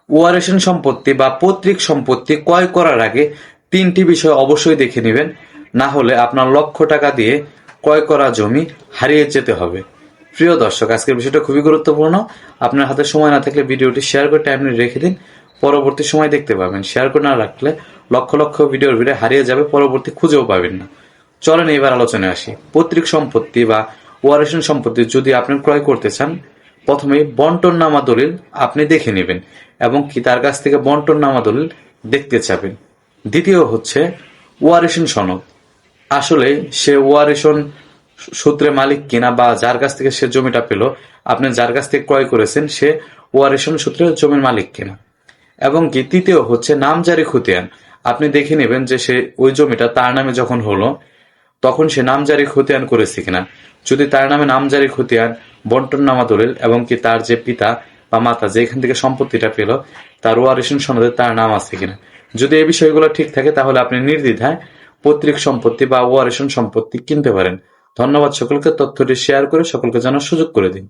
ওয়ারেশন সম্পত্তি বা পৈতৃক সম্পত্তি ক্রয় করার আগে তিনটি বিষয় অবশ্যই দেখে নেবেন, না হলে আপনার লক্ষ টাকা দিয়ে ক্রয় করা জমি হারিয়ে যেতে হবে। প্রিয় দর্শক, আজকের বিষয়টা খুবই গুরুত্বপূর্ণ। আপনার হাতে সময় না থাকলে ভিডিওটি শেয়ার করে টাইমলাইনে রেখে দিন, পরবর্তী সময় দেখতে পাবেন। শেয়ার করে না রাখলে লক্ষ লক্ষ ভিডিওর ভিডিও হারিয়ে যাবে, পরবর্তী খুঁজেও পাবেন না। চলেন এবার আলোচনায় আসি। পৈতৃক সম্পত্তি বা ওয়ারেশন সম্পত্তি যদি আপনি ক্রয় করতে চান, প্রথমে বন্টননামা দলিল আপনি দেখে নেবেন এবং কি তার কাছ থেকে বন্টননামা দলিল দেখতে চাবেন। দ্বিতীয় হচ্ছে ওয়ারেশন সনদ। আসলে সে ওয়ারেশন সূত্রে মালিক কিনা, বা যার কাছ থেকে সে জমিটা পেল, আপনি যার কাছ থেকে ক্রয় করেছেন সে ওয়ারেশন সূত্রে জমির মালিক কিনা। এবং কি তৃতীয় হচ্ছে নামজারি খতিয়ান। আপনি দেখে নেবেন যে সে ওই জমিটা তার নামে যখন হলো তখন সে নামজারি খতিয়ান করেছে কিনা। যদি তার নামে নামজারি খতিয়ান, বন্টননামা দলিল এবং কি তার যে পিতা বা মাতা যেখান থেকে সম্পত্তিটা পেল তার ওয়ারিশন সনদে তার নাম আছে কিনা, যদি এই বিষয়গুলো ঠিক থাকে তাহলে আপনি নির্দ্বিধায় পৈতৃক সম্পত্তি বা ওয়ারিশন সম্পত্তি কিনতে পারেন। ধন্যবাদ সকলকে। তথ্যটি শেয়ার করে সকলকে জানার সুযোগ করে দিন।